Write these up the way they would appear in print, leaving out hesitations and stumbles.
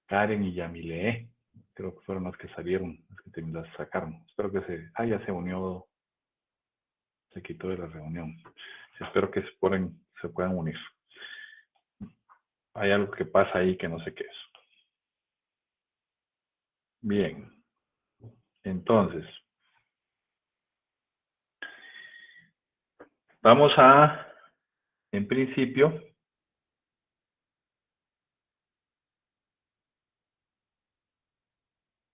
Karen y Yamile, creo que fueron las que salieron, las que las sacaron. Espero que ya se unió, se quitó de la reunión. Espero que se puedan unir. Hay algo que pasa ahí que no sé qué es. Bien, entonces, vamos a, en principio,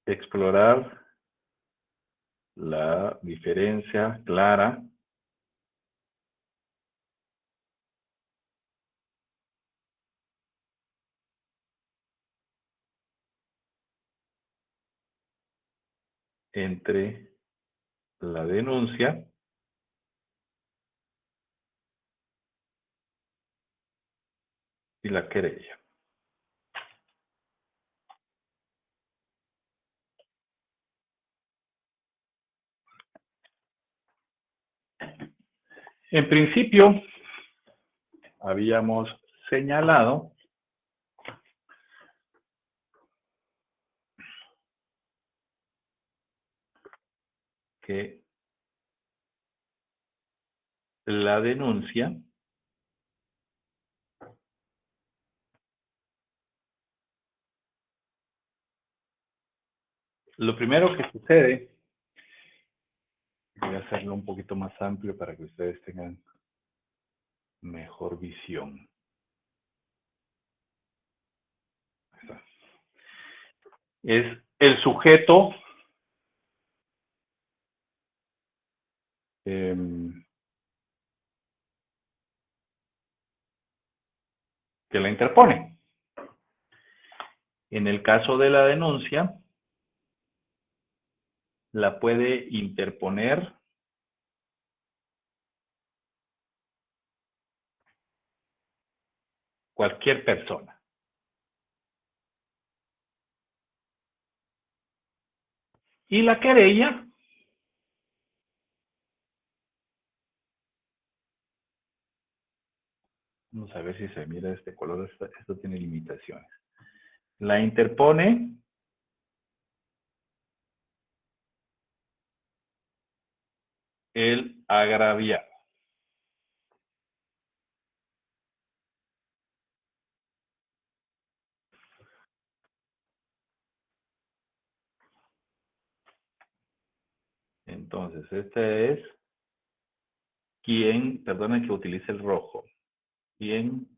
explorar la diferencia clara entre la denuncia y la querella. En principio, habíamos señalado que la denuncia lo primero que sucede, voy a hacerlo un poquito más amplio para que ustedes tengan mejor visión. Es el sujeto que la interpone. En el caso de la denuncia, la puede interponer cualquier persona. Y la querella vamos a ver si se mira este color, esto tiene limitaciones. La interpone el agraviado. Entonces, este es quien, perdonen que utilice el rojo, quien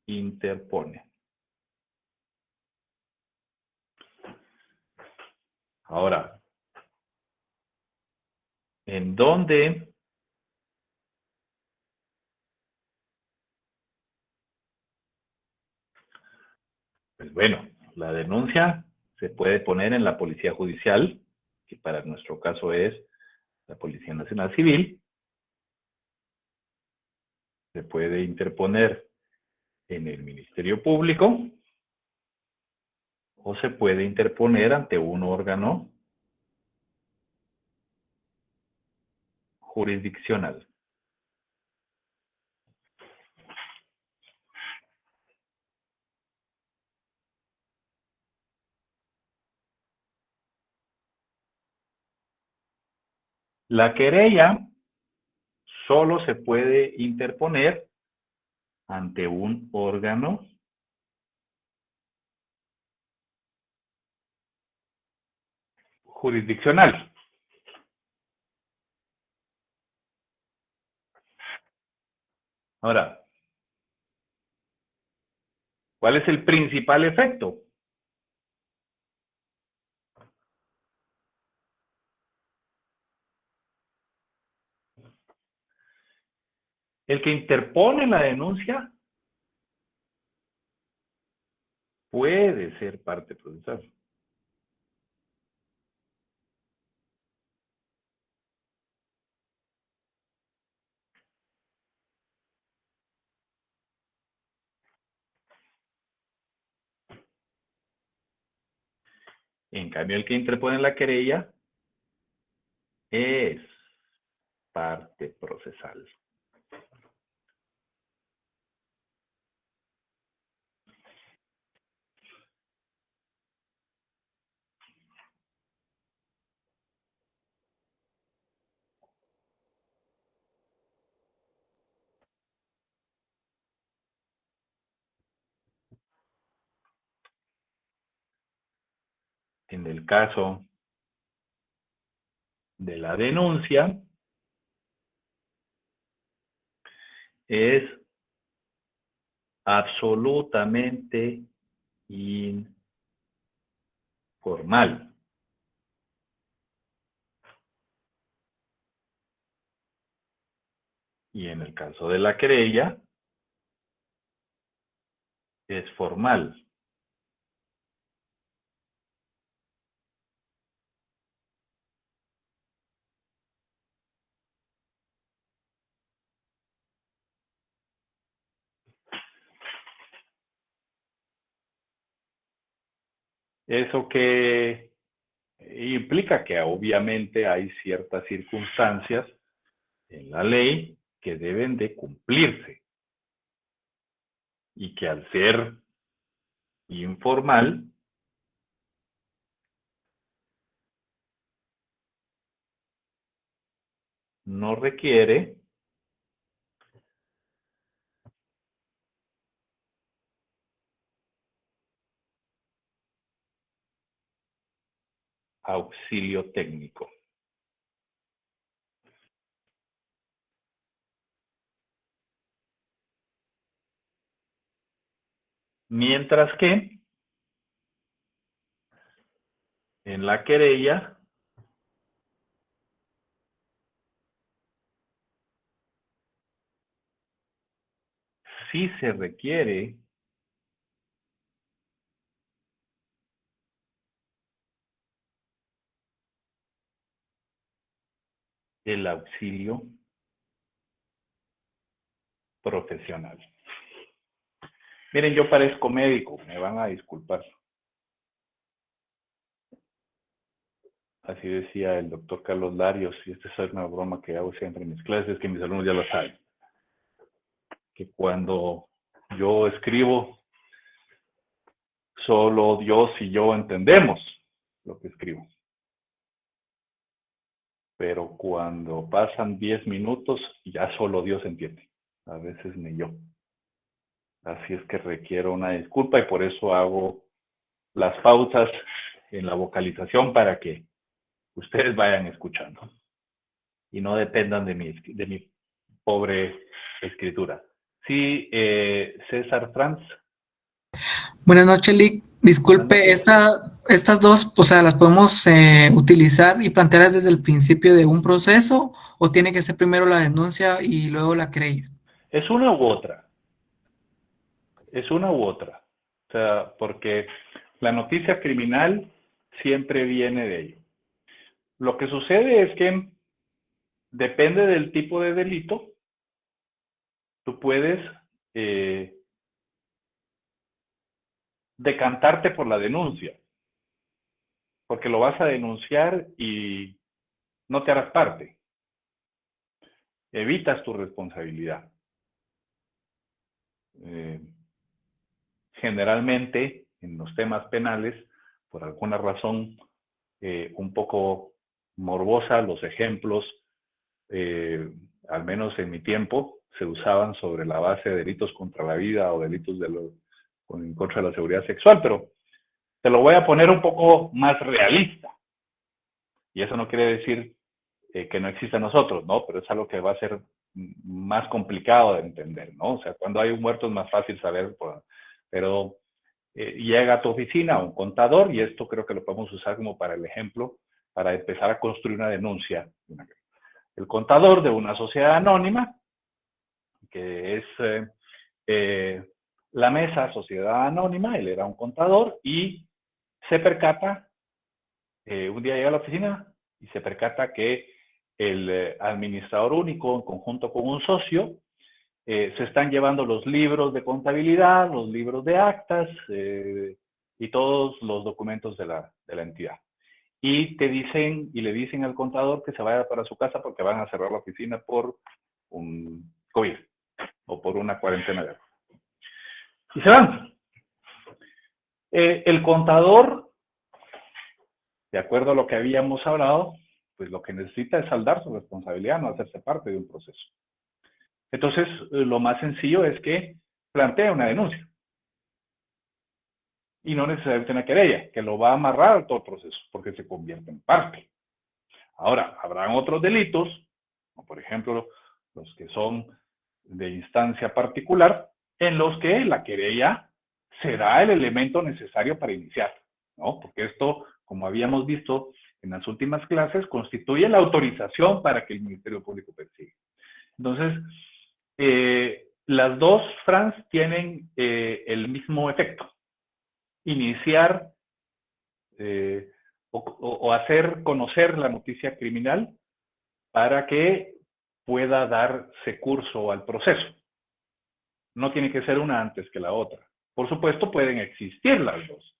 interpone. Ahora, ¿en dónde pues bueno, la denuncia se puede poner en la Policía Judicial, que para nuestro caso es la Policía Nacional Civil. Se puede interponer en el Ministerio Público o se puede interponer ante un órgano jurisdiccional. La querella solo se puede interponer ante un órgano jurisdiccional. Ahora, ¿cuál es el principal efecto? El que interpone la denuncia puede ser parte procesal. En cambio, el que interpone la querella es parte procesal. En el caso de la denuncia, es absolutamente informal. Y en el caso de la querella, es formal. Eso que implica que obviamente hay ciertas circunstancias en la ley que deben de cumplirse y que al ser informal no requiere auxilio técnico. Mientras que en la querella sí se requiere el auxilio profesional. Miren, yo parezco médico, me van a disculpar. Así decía el doctor Carlos Larios, y esta es una broma que hago siempre en mis clases, que mis alumnos ya lo saben, que cuando yo escribo, solo Dios y yo entendemos lo que escribo. Pero cuando pasan 10 minutos, ya solo Dios entiende, a veces ni yo. Así es que requiero una disculpa y por eso hago las pausas en la vocalización para que ustedes vayan escuchando y no dependan de mi pobre escritura. Sí, César Franz. Buenas noches, Lick. Buenas Disculpe, noches. estas dos, o sea, las podemos utilizar y plantearlas desde el principio de un proceso, o tiene que ser primero la denuncia y luego la querella. Es una u otra. Es una u otra. O sea, porque la noticia criminal siempre viene de ello. Lo que sucede es que depende del tipo de delito, tú puedes eh, decantarte por la denuncia, porque lo vas a denunciar y no te harás parte. Evitas tu responsabilidad. Eh, Generalmente, en los temas penales, por alguna razón un poco morbosa, los ejemplos, al menos en mi tiempo, se usaban sobre la base de delitos contra la vida o delitos en contra de la seguridad sexual, pero te lo voy a poner un poco más realista. Y eso no quiere decir que no exista nosotros, ¿no? Pero es algo que va a ser más complicado de entender, ¿no? O sea, cuando hay un muerto es más fácil saber, pero llega a tu oficina un contador, y esto creo que lo podemos usar como para el ejemplo, para empezar a construir una denuncia. El contador de una sociedad anónima, que es la Mesa Sociedad Anónima, él era un contador y se percata, un día llega a la oficina y se percata que el administrador único, en conjunto con un socio, se están llevando los libros de contabilidad, los libros de actas y todos los documentos de la entidad. Y le dicen al contador que se vaya para su casa porque van a cerrar la oficina por un COVID o por una cuarentena de agua. Y se van. El contador, de acuerdo a lo que habíamos hablado, pues lo que necesita es saldar su responsabilidad, no hacerse parte de un proceso. Entonces, lo más sencillo es que plantea una denuncia. y no necesariamente una querella, que lo va a amarrar a todo el proceso, porque se convierte en parte. Ahora, habrán otros delitos, como por ejemplo los que son de instancia particular, en los que la querella será el elemento necesario para iniciar, ¿no? Porque esto, como habíamos visto en las últimas clases, constituye la autorización para que el Ministerio Público persiga. Entonces, las dos, Franz, tienen el mismo efecto. Iniciar o hacer conocer la noticia criminal para que pueda darse curso al proceso. No tiene que ser una antes que la otra. Por supuesto, pueden existir las dos.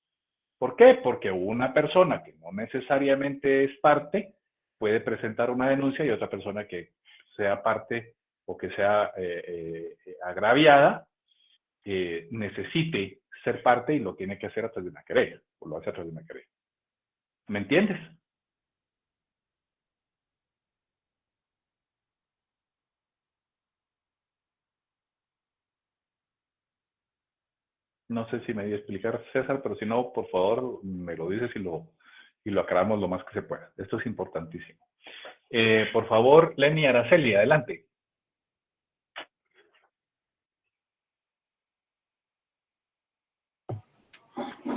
¿Por qué? Porque una persona que no necesariamente es parte puede presentar una denuncia y otra persona que sea parte o que sea agraviada necesite ser parte y lo tiene que hacer a través de una querella, o lo hace a través de una querella. ¿Me entiendes? No sé si me di a explicar, César, pero si no, por favor, me lo dices y lo aclaramos lo más que se pueda. Esto es importantísimo. Por favor, Lenny Araceli, adelante.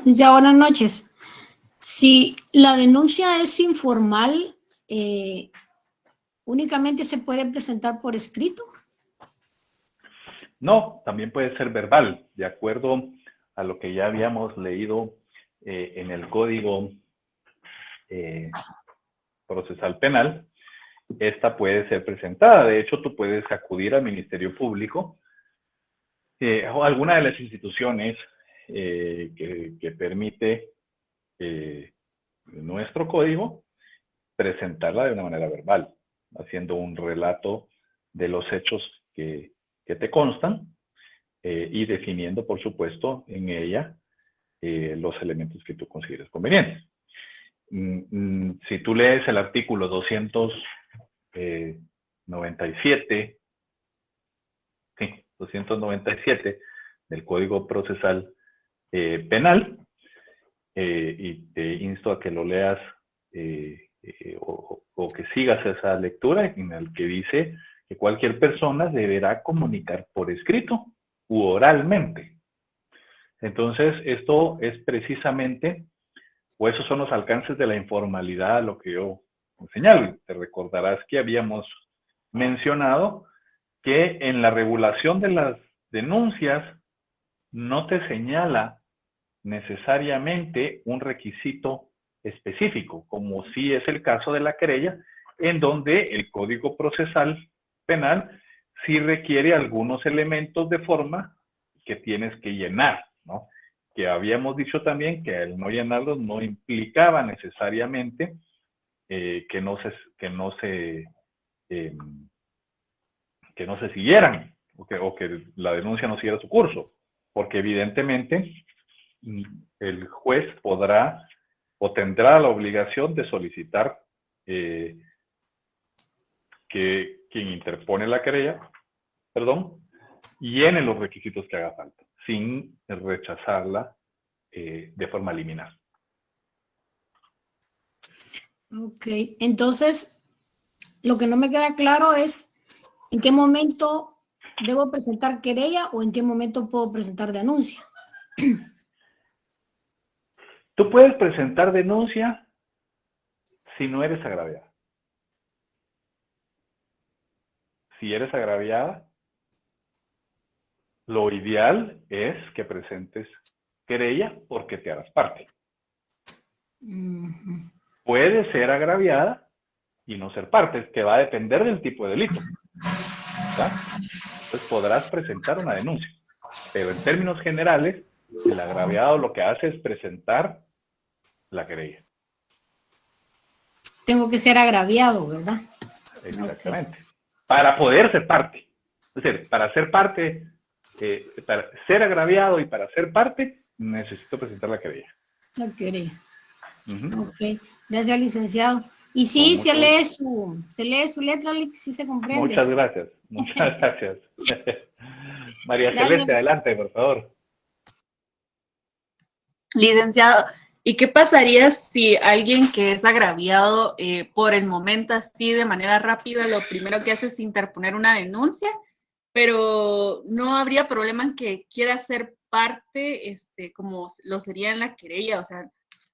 Ya, buenas noches. Si la denuncia es informal, ¿únicamente se puede presentar por escrito? No, también puede ser verbal, de acuerdo a lo que ya habíamos leído en el Código Procesal Penal. Esta puede ser presentada. De hecho, tú puedes acudir al Ministerio Público o a alguna de las instituciones que permite nuestro código presentarla de una manera verbal, haciendo un relato de los hechos que te constan y definiendo, por supuesto, en ella los elementos que tú consideres convenientes. Si tú lees el artículo 297, sí, 297 del Código Procesal Penal, y te insto a que lo leas o que sigas esa lectura en el que dice que cualquier persona deberá comunicar por escrito u oralmente. Entonces, esto es precisamente, o esos son los alcances de la informalidad, lo que yo señalo. Te recordarás que habíamos mencionado que en la regulación de las denuncias no te señala necesariamente un requisito específico, como sí es el caso de la querella, en donde el Código Procesal Penal sí requiere algunos elementos de forma que tienes que llenar, ¿no? Que habíamos dicho también que el no llenarlos no implicaba necesariamente que no se siguieran o que la denuncia no siguiera su curso, porque evidentemente el juez podrá o tendrá la obligación de solicitar que quien interpone la querella, llene los requisitos que haga falta, sin rechazarla de forma liminar. Ok, entonces, lo que no me queda claro es en qué momento debo presentar querella o en qué momento puedo presentar denuncia. Tú puedes presentar denuncia si no eres agraviada. Si eres agraviada, lo ideal es que presentes querella porque te harás parte. Puede ser agraviada y no ser parte, que va a depender del tipo de delito, ¿verdad? Entonces podrás presentar una denuncia, pero en términos generales, el agraviado lo que hace es presentar la querella. Tengo que ser agraviado, ¿verdad? Exactamente. Okay. Para poder ser parte. Es decir, para ser parte, para ser agraviado y para ser parte, necesito presentar la querella. La querella. Ok. Gracias, licenciado. Y sí, se lee su letra, sí se comprende. Muchas gracias. Muchas gracias. María Celeste, adelante, por favor. Licenciado, ¿y qué pasaría si alguien que es agraviado por el momento así de manera rápida, lo primero que hace es interponer una denuncia, pero no habría problema en que quiera ser parte, como lo sería en la querella? O sea,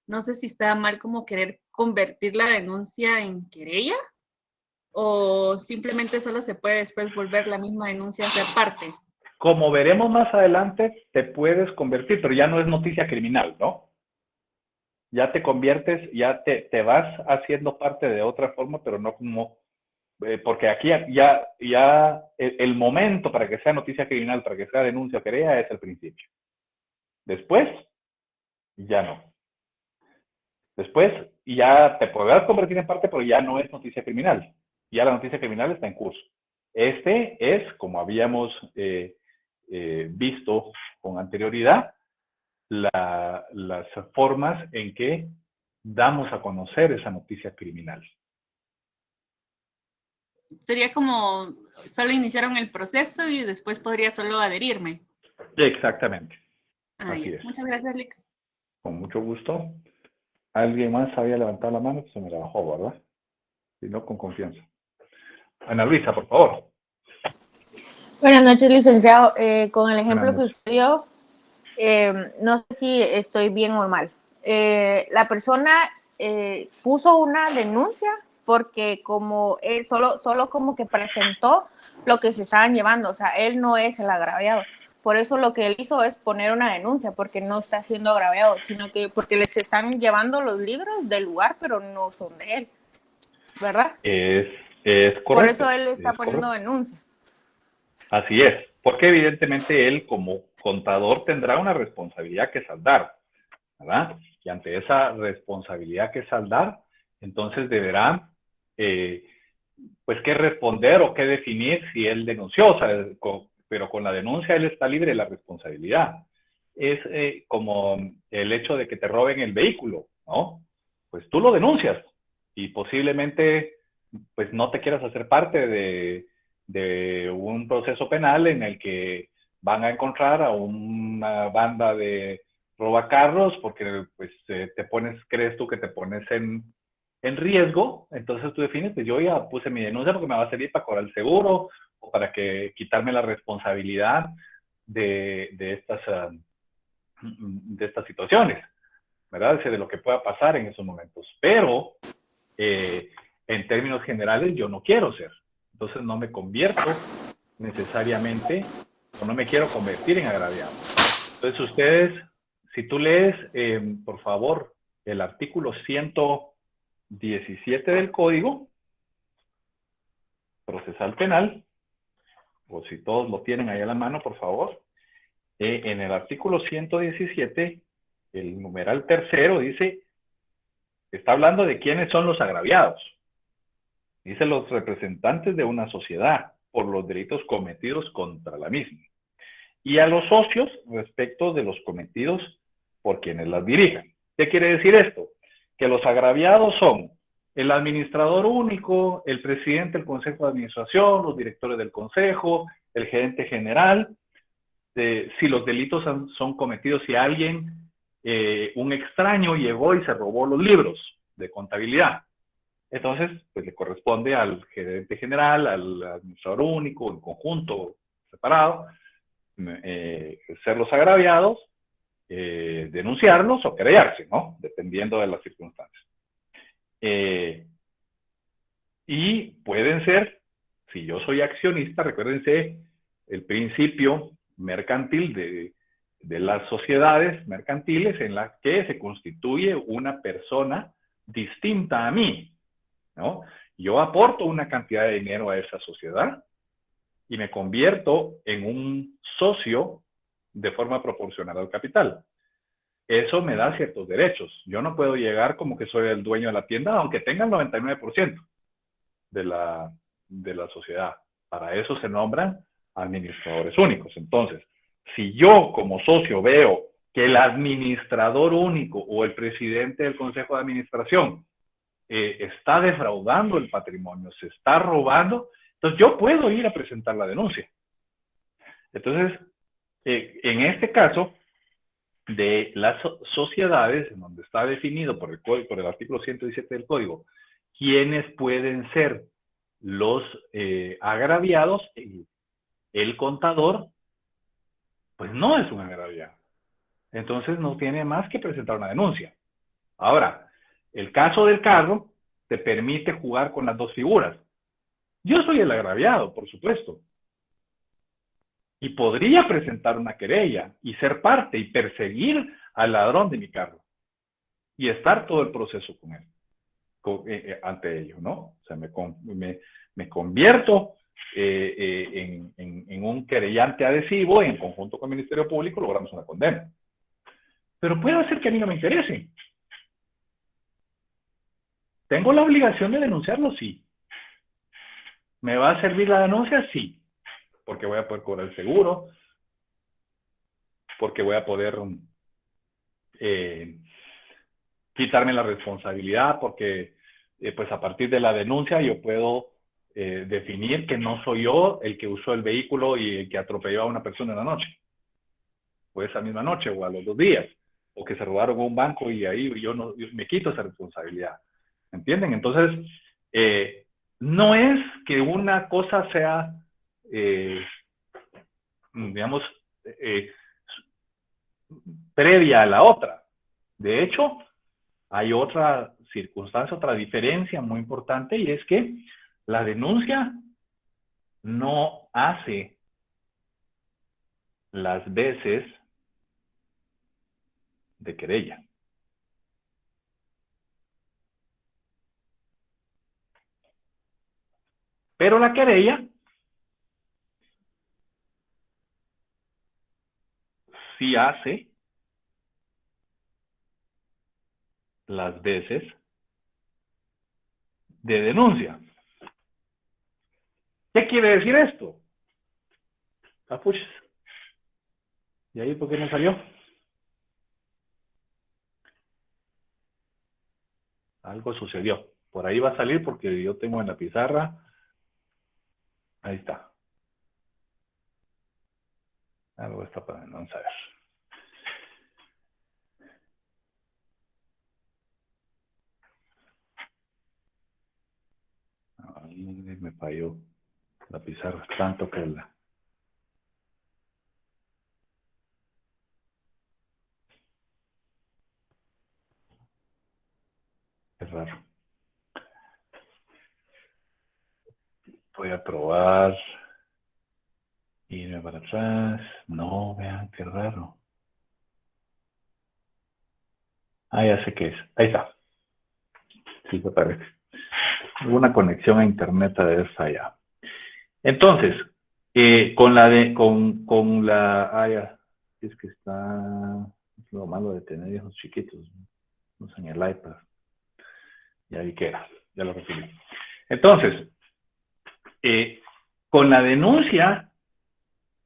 no sé si está mal como querer convertir la denuncia en querella o simplemente solo se puede después volver la misma denuncia a ser parte. Como veremos más adelante, te puedes convertir, pero ya no es noticia criminal, ¿no? Ya te conviertes, ya te vas haciendo parte de otra forma, pero no como, porque aquí ya el momento para que sea noticia criminal, para que sea denuncia o querella, es el principio. Después, ya no. Después, ya te podrás convertir en parte, pero ya no es noticia criminal. Ya la noticia criminal está en curso. Este es, como habíamos visto con anterioridad, las formas en que damos a conocer esa noticia criminal. Sería como solo iniciaron el proceso y después podría solo adherirme. Exactamente. Así es. Muchas gracias, Lic. Con mucho gusto. ¿Alguien más había levantado la mano? Se me la bajó, ¿verdad? Si no, con confianza. Ana Luisa, por favor. Buenas noches, licenciado. Con el ejemplo que usted dio, no sé si estoy bien o mal. La persona puso una denuncia porque como él solo como que presentó lo que se estaban llevando, o sea, él no es el agraviado. Por eso lo que él hizo es poner una denuncia, porque no está siendo agraviado, sino que porque les están llevando los libros del lugar, pero no son de él, ¿verdad? Es correcto. Por eso él está poniendo denuncia. Así es, porque evidentemente él como contador tendrá una responsabilidad que saldar, ¿verdad? Y ante esa responsabilidad que saldar, entonces deberá, pues, qué responder o qué definir si él denunció, o sea, pero con la denuncia él está libre de la responsabilidad. Es como el hecho de que te roben el vehículo, ¿no? Pues tú lo denuncias y posiblemente, pues, no te quieras hacer parte de un proceso penal en el que van a encontrar a una banda de robacarros porque pues crees tú que te pones en riesgo, entonces tú defines, pues yo ya puse mi denuncia porque me va a servir para cobrar el seguro o para quitarme la responsabilidad de estas situaciones, ¿verdad? De lo que pueda pasar en esos momentos. Pero en términos generales yo no quiero ser. Entonces no me convierto necesariamente o no me quiero convertir en agraviado. Entonces ustedes, si tú lees, por favor, el artículo 117 del Código Procesal Penal, o si todos lo tienen ahí a la mano, por favor, en el artículo 117, el numeral tercero dice, está hablando de quiénes son los agraviados. Dice los representantes de una sociedad por los delitos cometidos contra la misma. Y a los socios respecto de los cometidos por quienes las dirijan. ¿Qué quiere decir esto? Que los agraviados son el administrador único, el presidente del consejo de administración, los directores del consejo, el gerente general. Si los delitos son cometidos, si alguien, un extraño llegó y se robó los libros de contabilidad, entonces pues le corresponde al gerente general, al administrador único, en conjunto, separado, ser los agraviados, denunciarlos o querellarse, ¿no? Dependiendo de las circunstancias. Y pueden ser, si yo soy accionista, recuérdense el principio mercantil de las sociedades mercantiles en las que se constituye una persona distinta a mí, ¿no? Yo aporto una cantidad de dinero a esa sociedad y me convierto en un socio de forma proporcional al capital. Eso me da ciertos derechos. Yo no puedo llegar como que soy el dueño de la tienda, aunque tenga el 99% de la sociedad. Para eso se nombran administradores únicos. Entonces, si yo como socio veo que el administrador único o el presidente del consejo de administración está defraudando el patrimonio, se está robando, entonces yo puedo ir a presentar la denuncia. Entonces, en este caso, de las sociedades, en donde está definido por el código, por el artículo 117 del código, quiénes pueden ser los agraviados, el contador, pues no es un agraviado. Entonces no tiene más que presentar una denuncia. Ahora, el caso del carro te permite jugar con las dos figuras. Yo soy el agraviado, por supuesto. Y podría presentar una querella y ser parte y perseguir al ladrón de mi carro. Y estar todo el proceso con él, ante ello, ¿no? O sea, me convierto en un querellante adhesivo y en conjunto con el Ministerio Público logramos una condena. Pero puede ser que a mí no me interese. ¿Tengo la obligación de denunciarlo? Sí. ¿Me va a servir la denuncia? Sí. Porque voy a poder cobrar el seguro, porque voy a poder quitarme la responsabilidad, porque pues a partir de la denuncia yo puedo definir que no soy yo el que usó el vehículo y el que atropelló a una persona en la noche, o esa misma noche, o a los 2 días, o que se robaron un banco y ahí yo me quito esa responsabilidad. ¿Entienden? Entonces, no es que una cosa sea, digamos, previa a la otra. De hecho, hay otra circunstancia, otra diferencia muy importante, y es que la denuncia no hace las veces de querella. Pero la querella sí hace las veces de denuncia. ¿Qué quiere decir esto? Capuches. ¿Y ahí por qué no salió? Algo sucedió. Por ahí va a salir porque yo tengo en la pizarra. Ahí está. Algo está para no saber. Ahí me falló la pizarra. Tanto que la... Es raro. Voy a probar. Irme para atrás. No, vean qué raro. Ah, ya sé qué es. Ahí está. Sí, me parece. Alguna conexión a internet debe fallar. Entonces, con la, ya, es que está, es lo malo de tener hijos chiquitos, no usan el iPad. Y ahí queda, ya lo recibí. Entonces, con la denuncia,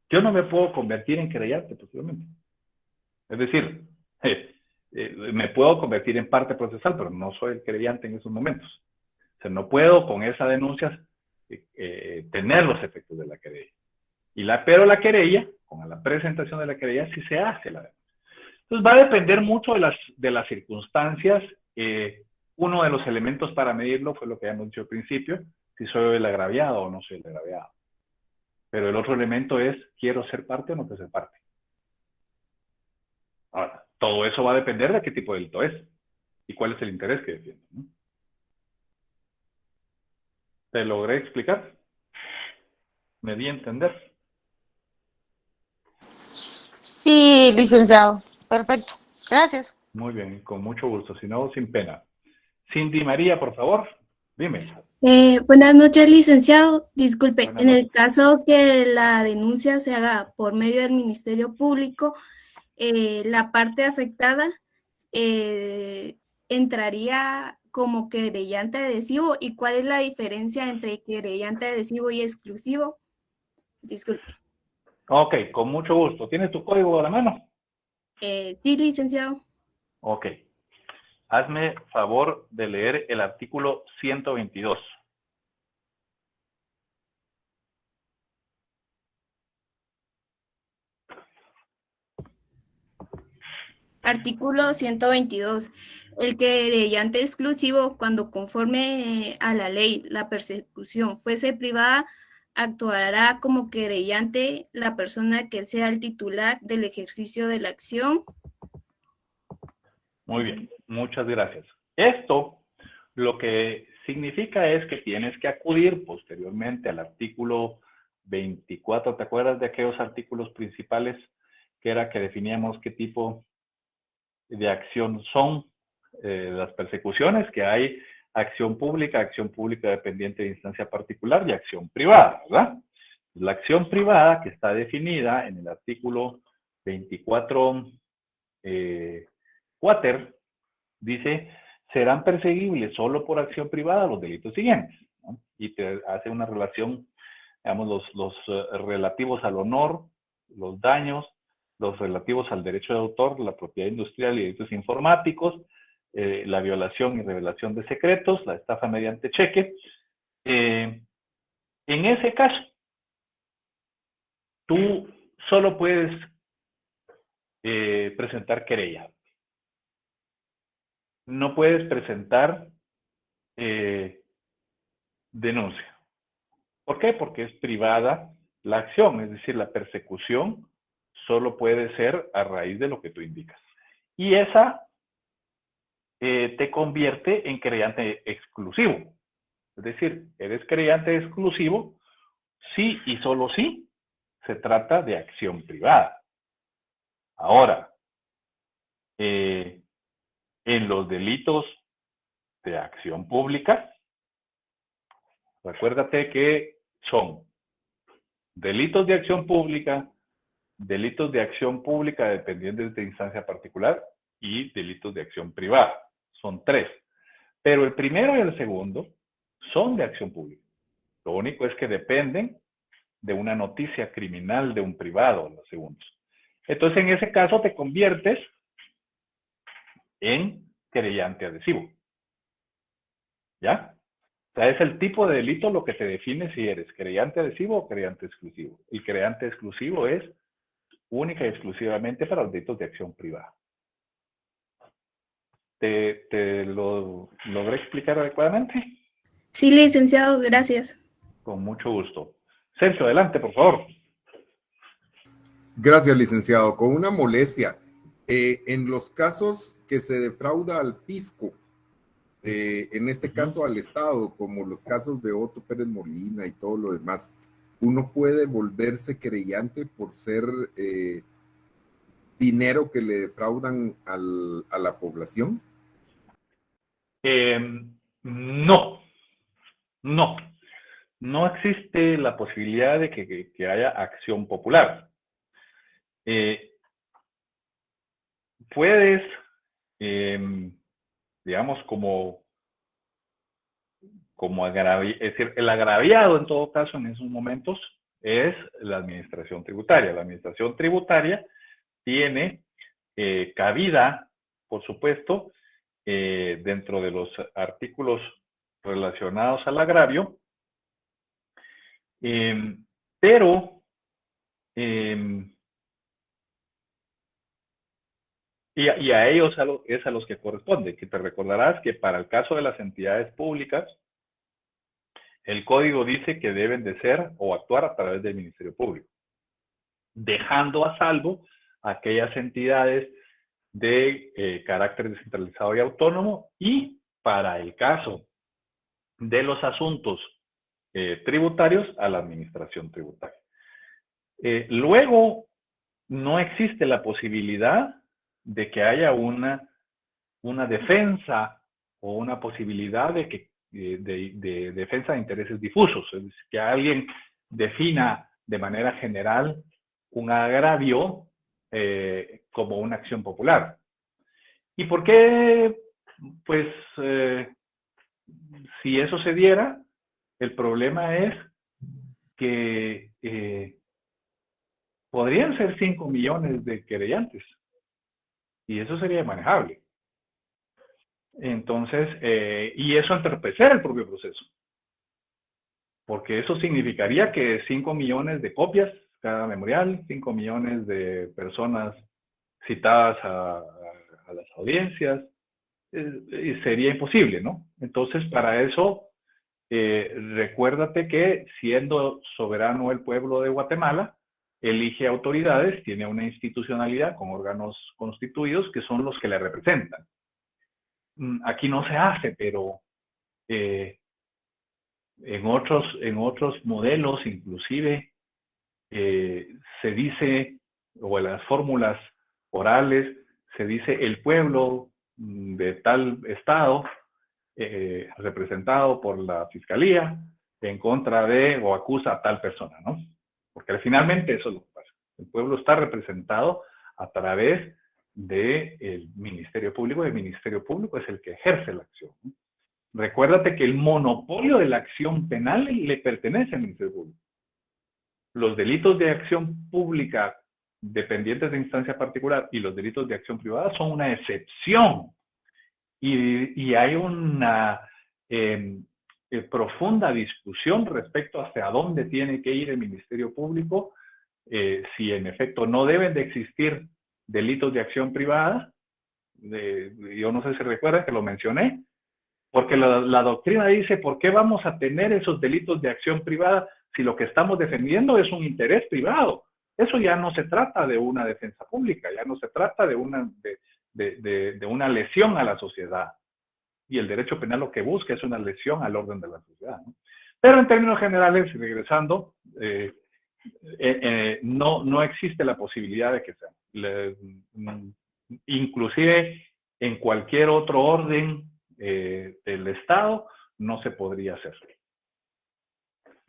yo no me puedo convertir en querellante posiblemente. Es decir, me puedo convertir en parte procesal, pero no soy el querellante en esos momentos. O sea, no puedo con esa denuncia tener los efectos de la querella. Pero la querella, con la presentación de la querella, sí se hace la denuncia. Entonces va a depender mucho de las circunstancias. Uno de los elementos para medirlo fue lo que habíamos dicho al principio, si soy el agraviado o no soy el agraviado. Pero el otro elemento es, ¿quiero ser parte o no quiero ser parte? Ahora, todo eso va a depender de qué tipo de delito es y cuál es el interés que defiende, ¿no? ¿Te logré explicar? ¿Me di a entender? Sí, licenciado. Perfecto. Gracias. Muy bien, con mucho gusto, si no, sin pena. Cindy María, por favor, dime. Buenas noches, licenciado. Disculpe, Buenas en el noches. caso que la denuncia se haga por medio del Ministerio Público, la parte afectada entraría como querellante adhesivo. ¿Y cuál es la diferencia entre querellante adhesivo y exclusivo? Disculpe. Ok, con mucho gusto. ¿Tienes tu código a la mano? Sí, licenciado. Ok. Hazme favor de leer el artículo 122. Artículo 122. El querellante exclusivo, cuando conforme a la ley la persecución fuese privada, actuará como querellante la persona que sea el titular del ejercicio de la acción. Muy bien, muchas gracias. Esto lo que significa es que tienes que acudir posteriormente al artículo 24. ¿Te acuerdas de aquellos artículos principales que era que definíamos qué tipo de acción son las persecuciones? Que hay acción pública dependiente de instancia particular y acción privada, ¿verdad? La acción privada, que está definida en el artículo 24 Quater, dice: serán perseguibles solo por acción privada los delitos siguientes, ¿no? Y te hace una relación, digamos, los relativos al honor, los daños, los relativos al derecho de autor, la propiedad industrial y delitos informáticos, la violación y revelación de secretos, la estafa mediante cheque. En ese caso, tú solo puedes presentar querella. No puedes presentar denuncia. ¿Por qué? Porque es privada la acción, es decir, la persecución solo puede ser a raíz de lo que tú indicas. Y esa te convierte en querellante exclusivo. Es decir, eres querellante exclusivo si y solo si se trata de acción privada. Ahora, en los delitos de acción pública, recuérdate que son delitos de acción pública dependientes de instancia particular y delitos de acción privada. Son 3. Pero el primero y el segundo son de acción pública. Lo único es que dependen de una noticia criminal de un privado, los segundos. Entonces, en ese caso te conviertes en querellante adhesivo. ¿Ya? O sea, es el tipo de delito lo que te define si eres querellante adhesivo o querellante exclusivo. El querellante exclusivo es única y exclusivamente para los delitos de acción privada. ¿Te lo logré explicar adecuadamente? Sí, licenciado, gracias. Con mucho gusto. Sergio, adelante, por favor. Gracias, licenciado. Con una molestia, en los casos que se defrauda al fisco, en este caso al Estado, como los casos de Otto Pérez Molina y todo lo demás, ¿uno puede volverse querellante por ser dinero que le defraudan a la población? No existe la posibilidad de que haya acción popular. Puedes, digamos, como es decir, el agraviado en todo caso en esos momentos es la administración tributaria. La administración tributaria tiene cabida, por supuesto, dentro de los artículos relacionados al agravio, pero y a ellos es a los que corresponde, que te recordarás que para el caso de las entidades públicas, el código dice que deben de ser o actuar a través del Ministerio Público, dejando a salvo aquellas entidades de carácter descentralizado y autónomo, y para el caso de los asuntos tributarios, a la administración tributaria. Luego, no existe la posibilidad de que haya una defensa o una posibilidad de defensa de intereses difusos, es decir, que alguien defina de manera general un agravio como una acción popular. ¿Y por qué? Pues, si eso se diera, el problema es que podrían ser 5 millones de querellantes, y eso sería manejable. Entonces, y eso entorpecer el propio proceso, porque eso significaría que 5 millones de copias cada memorial, 5 millones de personas citadas a las audiencias, sería imposible, ¿no? Entonces, para eso, recuérdate que siendo soberano el pueblo de Guatemala, elige autoridades, tiene una institucionalidad con órganos constituidos que son los que le representan. Aquí no se hace, pero en otros modelos, inclusive, se dice, o en las fórmulas orales, se dice el pueblo de tal estado, representado por la fiscalía, en contra de o acusa a tal persona, ¿no? Porque finalmente eso es lo que pasa. El pueblo está representado a través del Ministerio Público, y el Ministerio Público es el que ejerce la acción, ¿no? Recuérdate que el monopolio de la acción penal le pertenece al Ministerio Público. Los delitos de acción pública dependientes de instancia particular y los delitos de acción privada son una excepción. Y hay una profunda discusión respecto hacia dónde tiene que ir el Ministerio Público, si en efecto no deben de existir delitos de acción privada. Yo no sé si recuerdan que lo mencioné, porque la doctrina dice, ¿por qué vamos a tener esos delitos de acción privada si lo que estamos defendiendo es un interés privado? Eso ya no se trata de una defensa pública, ya no se trata de una lesión a la sociedad. Y el derecho penal lo que busca es una lesión al orden de la sociedad, ¿no? Pero en términos generales, regresando, no existe la posibilidad de que sea. Inclusive en cualquier otro orden del Estado no se podría hacer.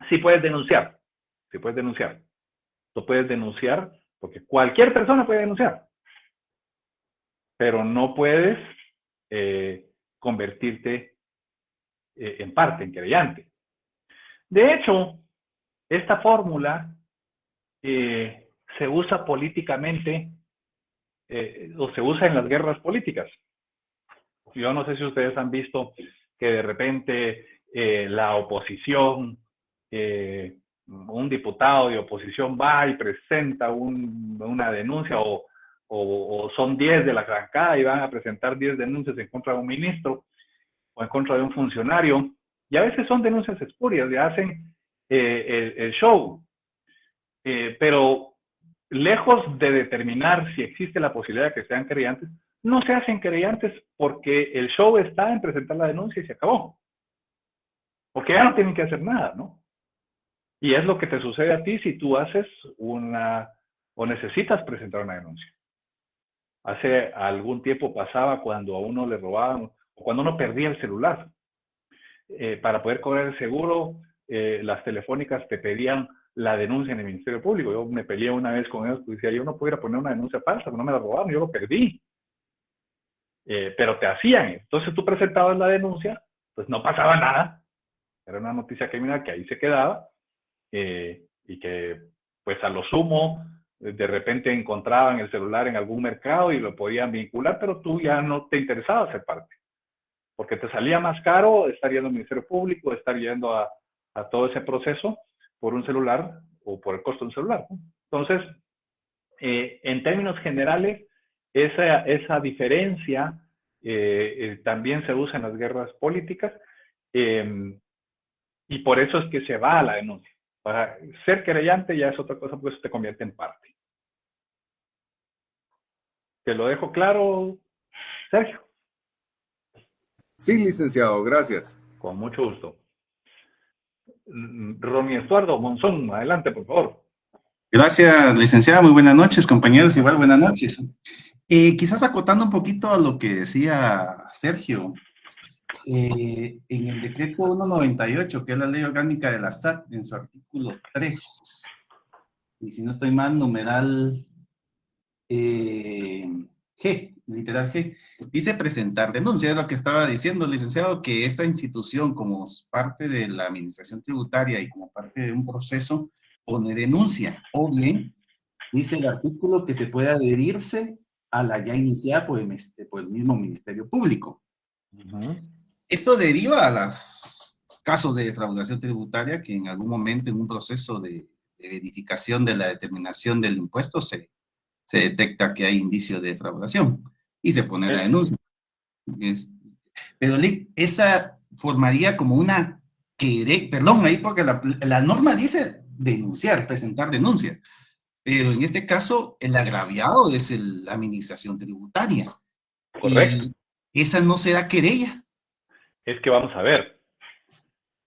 Sí puedes denunciar, Tú puedes denunciar porque cualquier persona puede denunciar, pero no puedes convertirte en parte, en querellante. De hecho, esta fórmula se usa políticamente o se usa en las guerras políticas. Yo no sé si ustedes han visto que de repente la oposición, un diputado de oposición va y presenta una denuncia o son 10 de la bancada y van a presentar 10 denuncias en contra de un ministro o en contra de un funcionario, y a veces son denuncias espurias, ya hacen el show, pero lejos de determinar si existe la posibilidad de que sean querellantes, no se hacen querellantes porque el show está en presentar la denuncia y se acabó, porque ya no tienen que hacer nada, ¿no? Y es lo que te sucede a ti si tú haces o necesitas presentar una denuncia. Hace algún tiempo pasaba cuando a uno le robaban, o cuando uno perdía el celular. Para poder cobrar el seguro, las telefónicas te pedían la denuncia en el Ministerio Público. Yo me peleé una vez con ellos, pues decía, yo no pudiera poner una denuncia falsa, no me la robaron, yo lo perdí. Pero te hacían. Entonces tú presentabas la denuncia, pues no pasaba nada. Era una noticia criminal que ahí se quedaba, y que pues a lo sumo de repente encontraban el celular en algún mercado y lo podían vincular, pero tú ya no te interesaba ser parte, porque te salía más caro estar yendo al Ministerio Público, estar yendo a todo ese proceso por un celular o por el costo de un celular, ¿no? Entonces, en términos generales, esa diferencia también se usa en las guerras políticas, y por eso es que se va a la denuncia. Para ser querellante ya es otra cosa, pues te convierte en parte. ¿Te lo dejo claro, Sergio? Sí, licenciado, gracias. Con mucho gusto. Ronnie Estuardo Monzón, adelante, por favor. Gracias, licenciada. Muy buenas noches, compañeros. Igual, buenas noches. Quizás acotando un poquito a lo que decía Sergio, en el decreto 198, que es la ley orgánica de la SAT, en su artículo 3, y si no estoy mal, numeral G, literal G, dice presentar denuncia. Es lo que estaba diciendo, licenciado, que esta institución, como parte de la administración tributaria y como parte de un proceso, pone denuncia, o bien dice el artículo que se puede adherirse a la ya iniciada por el mismo Ministerio Público. Esto deriva a los casos de defraudación tributaria que en algún momento en un proceso de verificación de la determinación del impuesto se detecta que hay indicio de defraudación. y se pone la denuncia. Pero esa formaría como una perdón, ahí porque la norma dice denunciar, presentar denuncia. Pero en este caso, el agraviado es la administración tributaria. Correcto. Y esa no será querella. Es que vamos a ver,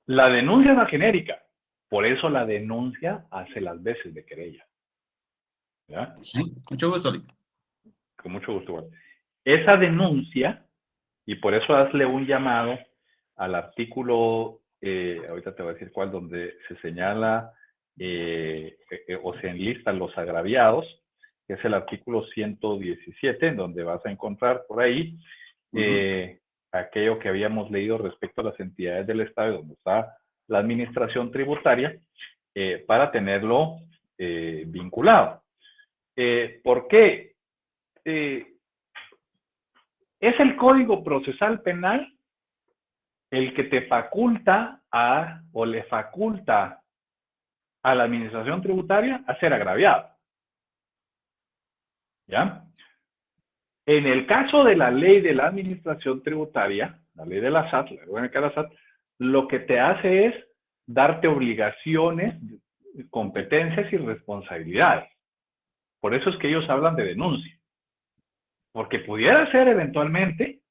la denuncia es más genérica, por eso la denuncia hace las veces de querella. ¿Ya? Sí, mucho gusto, Lick. Con mucho gusto, igual. Esa denuncia, y por eso hazle un llamado al artículo, ahorita te voy a decir cuál, donde se señala o se enlistan los agraviados, que es el artículo 117, en donde vas a encontrar por ahí aquello que habíamos leído respecto a las entidades del Estado, donde está la administración tributaria, para tenerlo vinculado. ¿Por qué? Es el Código Procesal Penal el que te faculta o le faculta a la administración tributaria a ser agraviado. ¿Ya? En el caso de la ley de la administración tributaria, la ley de la SAT, la orgánica de la SAT, lo que te hace es darte obligaciones, competencias y responsabilidades. Por eso es que ellos hablan de denuncia. Porque pudiera ser eventualmente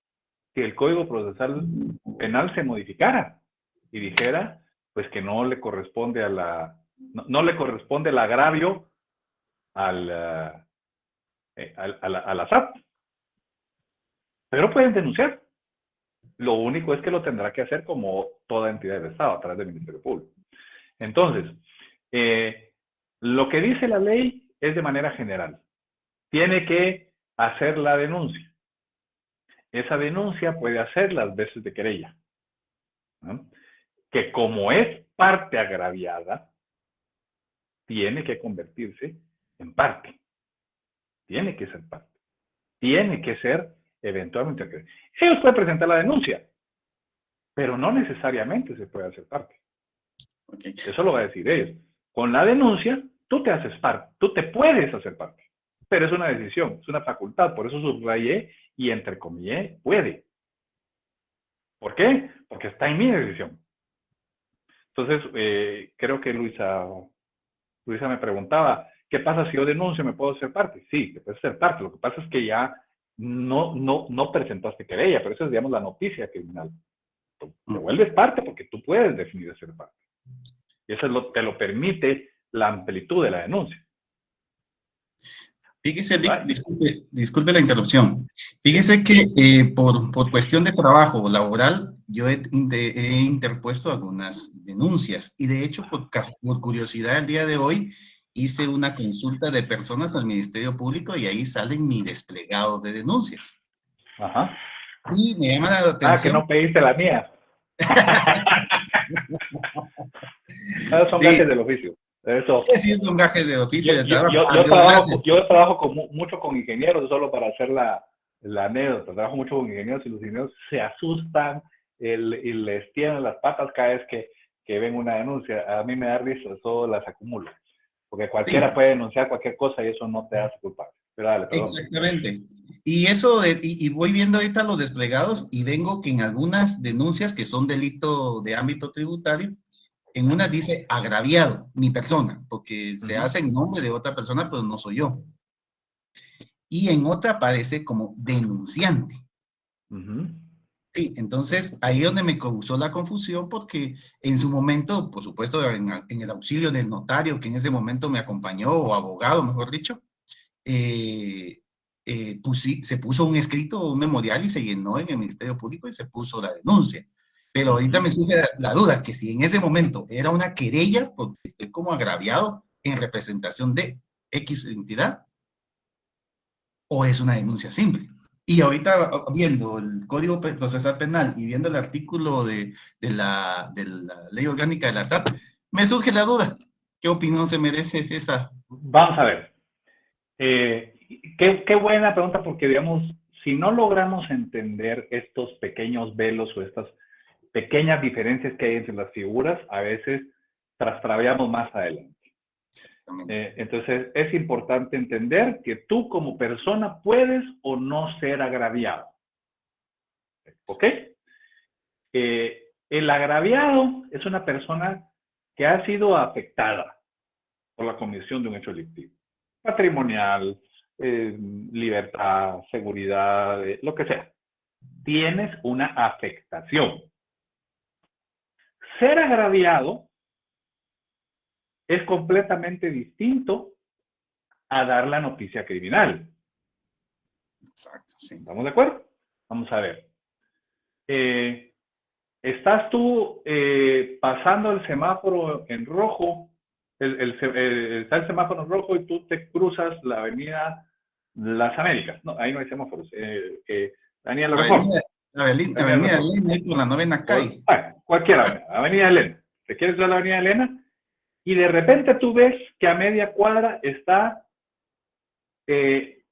que el Código Procesal Penal se modificara y dijera pues que no le corresponde no le corresponde el agravio a la SAT. Pero pueden denunciar. Lo único es que lo tendrá que hacer como toda entidad del Estado, a través del Ministerio Público. Entonces, lo que dice la ley es de manera general. Tiene que hacer la denuncia. Esa denuncia puede hacer las veces de querella, ¿no? Que como es parte agraviada, tiene que convertirse en parte. Tiene que ser parte. Tiene que ser eventualmente. Ellos pueden presentar la denuncia, pero no necesariamente se puede hacer parte. Okay. Eso lo va a decir ellos. Con la denuncia, tú te haces parte, tú te puedes hacer parte, pero es una decisión, es una facultad, por eso subrayé y entrecomillé, puede. ¿Por qué? Porque está en mi decisión. Entonces, creo que Luisa me preguntaba, ¿qué pasa si yo denuncio? ¿Me puedo hacer parte? Sí, te puedes hacer parte. Lo que pasa es que ya no presentaste querella, pero esa es, digamos, la noticia criminal. Tú te vuelves parte porque tú puedes definir de ser parte. Y eso te lo permite la amplitud de la denuncia. Fíjese, Lick, disculpe la interrupción. Fíjese que por cuestión de trabajo laboral, yo he interpuesto algunas denuncias. Y de hecho, por curiosidad, el día de hoy hice una consulta de personas al Ministerio Público y ahí salen mi desplegado de denuncias. Ajá. Y me llama la atención. Ah, que no pediste la mía. Son gajes del oficio. Eso. Sí, son gajes del oficio. Yo trabajo mucho con ingenieros, solo para hacer la anécdota. Trabajo mucho con ingenieros y los ingenieros se asustan y les tienen las patas cada vez que ven una denuncia. A mí me da risa, eso las acumulo. Porque cualquiera puede denunciar cualquier cosa y eso no te hace culpable. Pero dale, perdón. Exactamente. Y eso y voy viendo ahorita los desplegados y vengo que en algunas denuncias que son delito de ámbito tributario, en una dice agraviado, mi persona, porque se hace en nombre de otra persona, pero no soy yo. Y en otra aparece como denunciante. Sí, entonces ahí es donde me causó la confusión, porque en su momento, por supuesto, en el auxilio del notario, que en ese momento me acompañó, o abogado, mejor dicho, se puso un escrito, un memorial y se llenó en el Ministerio Público y se puso la denuncia. Pero ahorita me surge la duda que si en ese momento era una querella, porque estoy como agraviado en representación de X entidad, o es una denuncia simple. Y ahorita viendo el Código Procesal Penal y viendo el artículo de la Ley Orgánica de la SAT, me surge la duda. ¿Qué opinión se merece esa? Vamos a ver. Qué buena pregunta, porque digamos, si no logramos entender estos pequeños velos o estas pequeñas diferencias que hay entre las figuras, a veces trastraviamos más adelante. Entonces, es importante entender que tú como persona puedes o no ser agraviado. ¿Ok? El agraviado es una persona que ha sido afectada por la comisión de un hecho delictivo. Patrimonial, libertad, seguridad, lo que sea. Tienes una afectación. Ser agraviado es completamente distinto a dar la noticia criminal. Exacto, sí. ¿Estamos de acuerdo? Vamos a ver. Estás tú pasando el semáforo en rojo, está el semáforo en rojo y tú te cruzas la avenida Las Américas. No, ahí no hay semáforos. Avenida La Reforma. Avenida Elena, por la 9ª calle. Cualquier avenida. Avenida Elena. Te quieres ir a la Avenida Elena y de repente tú ves que a media cuadra está el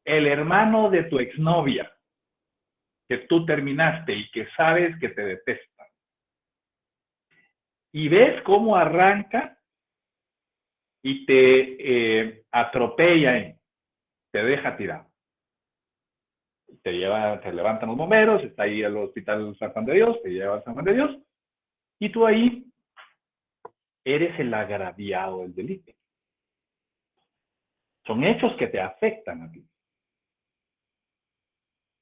hermano de tu exnovia, que tú terminaste y que sabes que te detesta. Y ves cómo arranca y te atropella, te deja tirado. Te levantan los bomberos, está ahí al hospital San Juan de Dios, te lleva a San Juan de Dios, y tú ahí eres el agraviado del delito. Son hechos que te afectan a ti.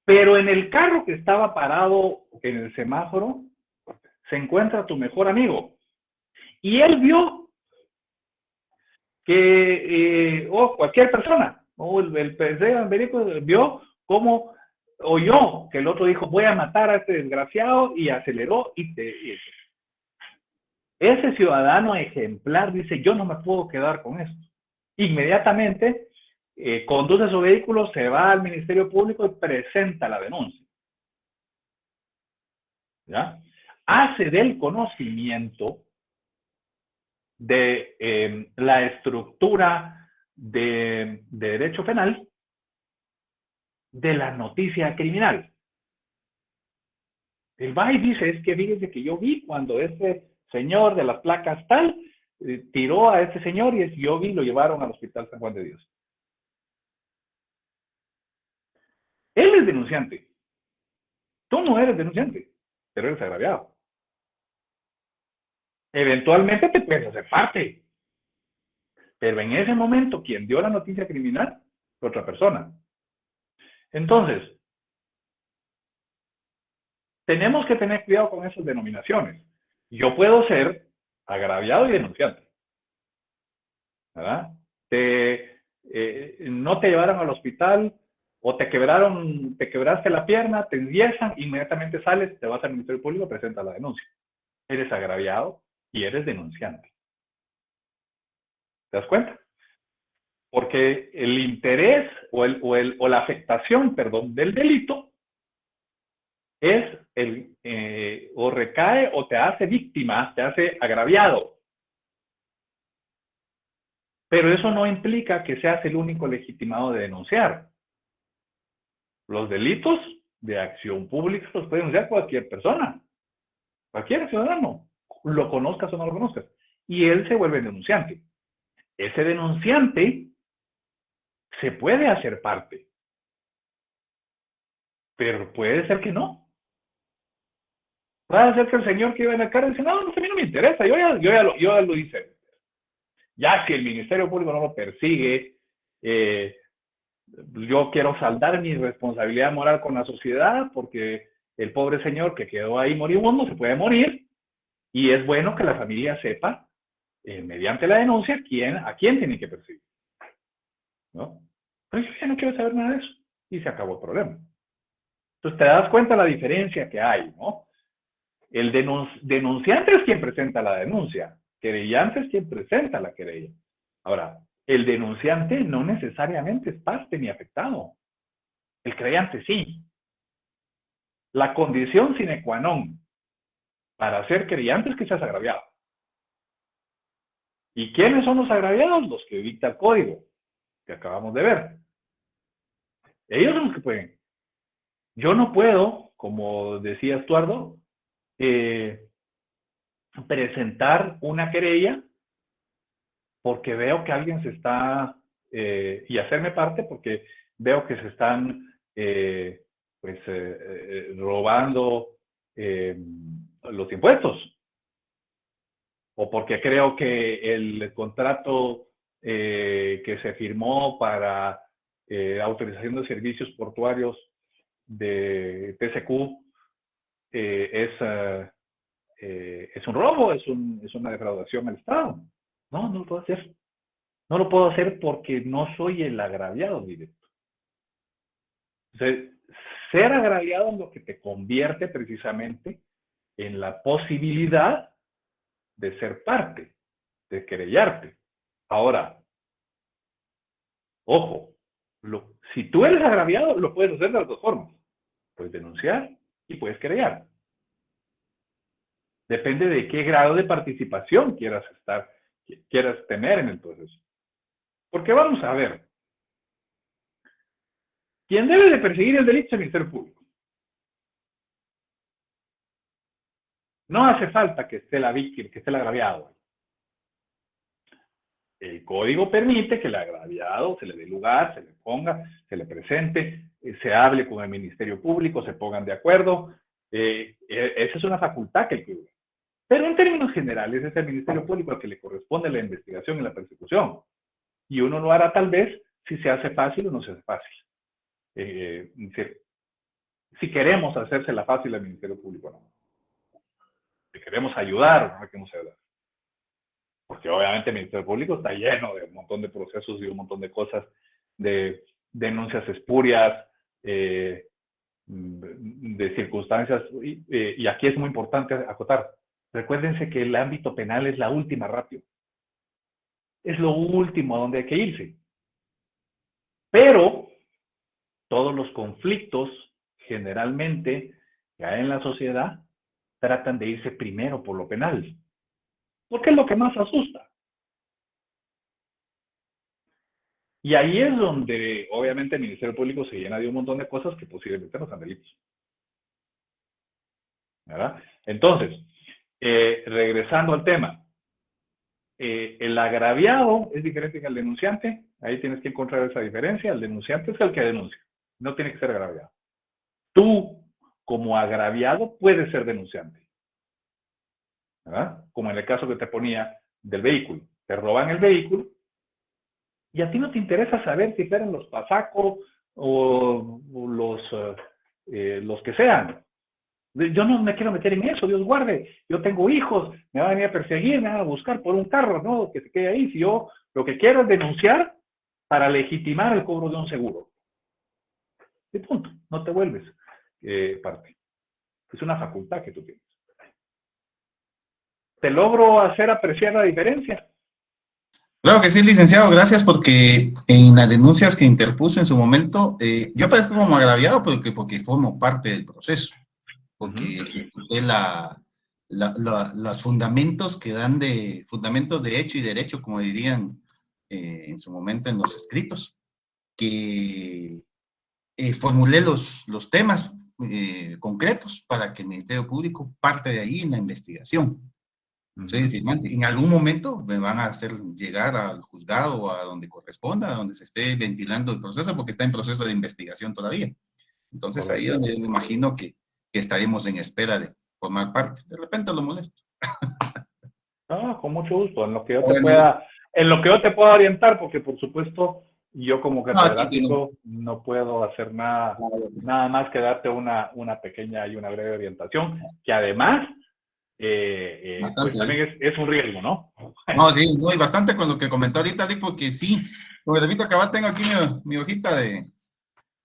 Pero en el carro que estaba parado en el semáforo, se encuentra tu mejor amigo. Y él vio que, cualquier persona, o el médico vio cómo oyó que el otro dijo, voy a matar a este desgraciado, y aceleró, ese ciudadano ejemplar dice, yo no me puedo quedar con esto. Inmediatamente conduce su vehículo, se va al Ministerio Público y presenta la denuncia. ¿Ya? Hace del conocimiento de la estructura de derecho penal de la noticia criminal. Él va y dice, es que fíjese que yo vi cuando ese señor de las placas tal tiró a ese señor y yo vi, lo llevaron al hospital San Juan de Dios. Él es denunciante. Tú no eres denunciante, pero eres agraviado. Eventualmente te puedes hacer parte. Pero en ese momento, quien dio la noticia criminal fue otra persona. Entonces, tenemos que tener cuidado con esas denominaciones. Yo puedo ser agraviado y denunciante. ¿Verdad? No te llevaron al hospital o te quebraste la pierna, te endiesan, inmediatamente sales, te vas al Ministerio Público, presentas la denuncia. Eres agraviado y eres denunciante. ¿Te das cuenta? Porque el interés o la afectación, perdón, del delito es o recae o te hace víctima, te hace agraviado. Pero eso no implica que seas el único legitimado de denunciar. Los delitos de acción pública los puede denunciar cualquier persona, cualquier ciudadano, lo conozcas o no lo conozcas. Y él se vuelve denunciante. Ese denunciante se puede hacer parte, pero puede ser que no. Puede ser que el señor que iba en el carro dice, no, a mí no me interesa, yo ya lo hice. Ya si el Ministerio Público no lo persigue, yo quiero saldar mi responsabilidad moral con la sociedad porque el pobre señor que quedó ahí moribundo se puede morir y es bueno que la familia sepa, mediante la denuncia, a quién tiene que perseguir. ¿No? Pero yo ya no quiero saber nada de eso y se acabó el problema. Entonces te das cuenta de la diferencia que hay, ¿no? El denunciante es quien presenta la denuncia, querellante es quien presenta la querella. Ahora, el denunciante no necesariamente es parte ni afectado. El querellante sí. La condición sine qua non para ser querellante es que seas agraviado. ¿Y quiénes son los agraviados? Los que dicta el código, que acabamos de ver. Ellos son los que pueden. Yo no puedo, como decía Estuardo, presentar una querella porque veo que alguien se está, y hacerme parte porque veo que se están robando los impuestos, o porque creo que el contrato que se firmó para autorización de servicios portuarios de TCQ es un robo, es una defraudación al Estado. No lo puedo hacer. No lo puedo hacer porque no soy el agraviado directo. Entonces, ser agraviado es lo que te convierte precisamente en la posibilidad de ser parte, de querellarte. Ahora, ojo, si tú eres agraviado, lo puedes hacer de las dos formas. Puedes denunciar y puedes querellar. Depende de qué grado de participación quieras tener en el proceso. Porque vamos a ver, ¿quién debe de perseguir el delito es el Ministerio Público? No hace falta que esté la víctima, que esté el agraviado. El código permite que el agraviado se le dé lugar, se le ponga, se le presente, se hable con el Ministerio Público, se pongan de acuerdo. Esa es una facultad que hay que ver. Pero en términos generales es el Ministerio Público al que le corresponde la investigación y la persecución. Y uno lo hará tal vez si se hace fácil o no se hace fácil. Si queremos hacérsela fácil al Ministerio Público, no. Si queremos ayudar, no queremos ayudar. Porque obviamente el Ministerio Público está lleno de un montón de procesos y un montón de cosas, de denuncias espurias, de circunstancias. Y aquí es muy importante acotar. Recuérdense que el ámbito penal es la última ratio. Es lo último a donde hay que irse. Pero todos los conflictos, generalmente, que hay en la sociedad, tratan de irse primero por lo penal. Porque es lo que más asusta. Y ahí es donde, obviamente, el Ministerio Público se llena de un montón de cosas que posiblemente no sean delitos. ¿Verdad? Entonces, regresando al tema, el agraviado es diferente que el denunciante. Ahí tienes que encontrar esa diferencia. El denunciante es el que denuncia, no tiene que ser agraviado. Tú, como agraviado, puedes ser denunciante, ¿verdad? Como en el caso que te ponía del vehículo. Te roban el vehículo y a ti no te interesa saber si fueron los pasacos o los que sean. Yo no me quiero meter en eso, Dios guarde. Yo tengo hijos, me van a venir a perseguir, me van a buscar por un carro, no, que se quede ahí. Si yo lo que quiero es denunciar para legitimar el cobro de un seguro. Y punto, no te vuelves parte. Es una facultad que tú tienes. ¿Te logro hacer apreciar la diferencia? Claro que sí, licenciado, gracias, porque en las denuncias que interpuse en su momento, yo aparezco como agraviado porque formo parte del proceso, porque ejecuté los fundamentos que dan fundamentos de hecho y derecho, como dirían en su momento en los escritos, que formulé los temas concretos para que el Ministerio Público parte de ahí en la investigación. Soy firmante. En algún momento me van a hacer llegar al juzgado o a donde corresponda, a donde se esté ventilando el proceso, porque está en proceso de investigación todavía. Entonces ahí me imagino que estaremos en espera de formar parte. De repente lo molesto. Con mucho gusto. En lo que yo te pueda orientar, porque por supuesto yo como catedrático no puedo hacer nada más que darte una pequeña y una breve orientación, que además pues también es un riesgo, ¿no? No, sí, no, y bastante con lo que comentó ahorita, porque sí, como repito, cabal tengo aquí mi hojita de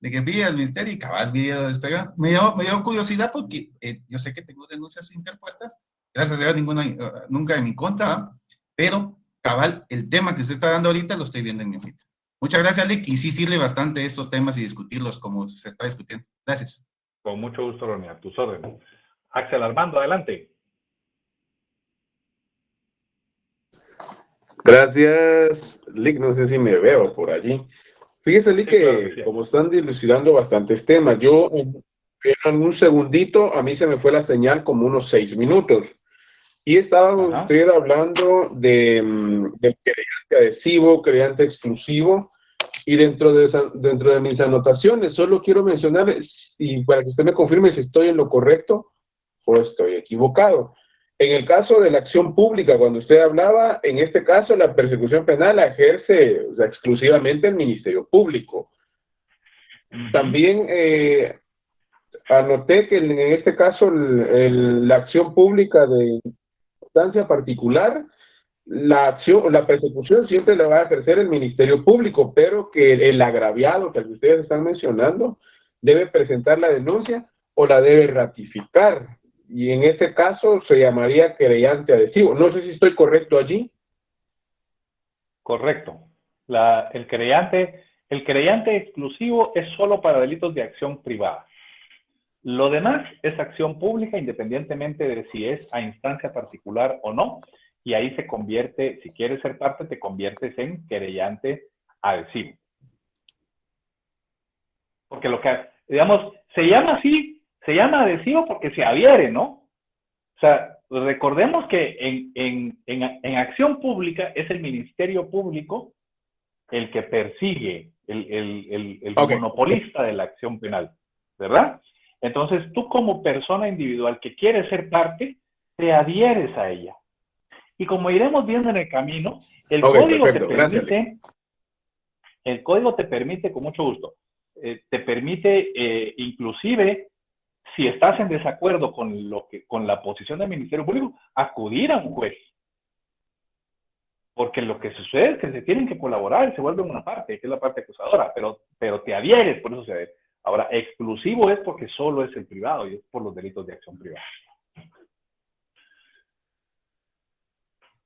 que vi al ministerio y cabal vi a despegar. Me dio curiosidad porque yo sé que tengo denuncias interpuestas, gracias a Dios nunca en mi contra, pero cabal, el tema que usted está dando ahorita lo estoy viendo en mi hojita. Muchas gracias, Lick, y sí sirve bastante estos temas y discutirlos como se está discutiendo. Gracias. Con mucho gusto, Ronnie, a tus órdenes. Axel Armando, adelante. Gracias, Lick, no sé si me veo por allí. Fíjese, Lick, que como están dilucidando bastantes temas, yo en un segundito, a mí se me fue la señal como unos 6 minutos. Y estaba usted hablando del querellante adhesivo, querellante exclusivo, y dentro de mis anotaciones solo quiero mencionar, y para que usted me confirme si estoy en lo correcto o estoy equivocado. En el caso de la acción pública, cuando usted hablaba, en este caso la persecución penal la ejerce, o sea, exclusivamente el Ministerio Público. También anoté que en este caso la acción pública de instancia particular, la persecución siempre la va a ejercer el Ministerio Público, pero que el agraviado que ustedes están mencionando debe presentar la denuncia o la debe ratificar. Y en este caso se llamaría querellante adhesivo. No sé si estoy correcto allí. Correcto. El querellante exclusivo es solo para delitos de acción privada. Lo demás es acción pública independientemente de si es a instancia particular o no. Y ahí se convierte, si quieres ser parte, te conviertes en querellante adhesivo. Porque lo que, digamos, se llama así, se llama adhesivo porque se adhiere, ¿no? O sea, recordemos que en acción pública es el Ministerio Público el que persigue, el monopolista de la acción penal, ¿verdad? Entonces, tú como persona individual que quieres ser parte, te adhieres a ella. Y como iremos viendo en el camino, el código te permite, el código te permite, con mucho gusto, te permite inclusive, si estás en desacuerdo con la posición del Ministerio Público, acudir a un juez. Porque lo que sucede es que se tienen que colaborar y se vuelven una parte, que es la parte acusadora, pero te adhieres, por eso se adhiere. Ahora, exclusivo es porque solo es el privado y es por los delitos de acción privada.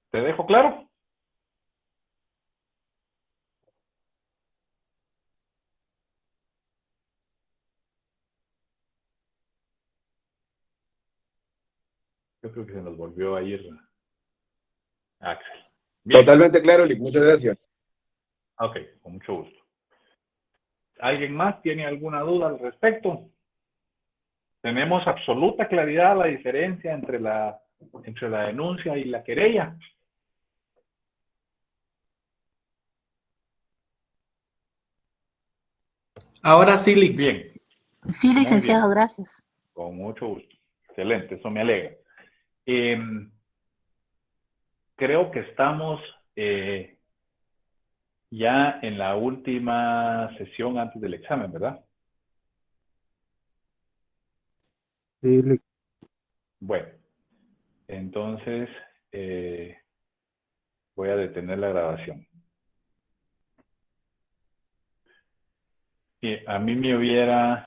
¿Te dejo claro? Yo creo que se nos volvió a ir Axel. Bien. Totalmente claro, Lick. Muchas gracias. Ok, con mucho gusto. ¿Alguien más tiene alguna duda al respecto? Tenemos absoluta claridad la diferencia entre la denuncia y la querella. Ahora sí, Lick. Bien. Sí, licenciado, gracias. Con mucho gusto. Excelente, eso me alegra. Creo que estamos ya en la última sesión antes del examen, ¿verdad? Sí, Lick. Bueno, entonces voy a detener la grabación. A mí me hubiera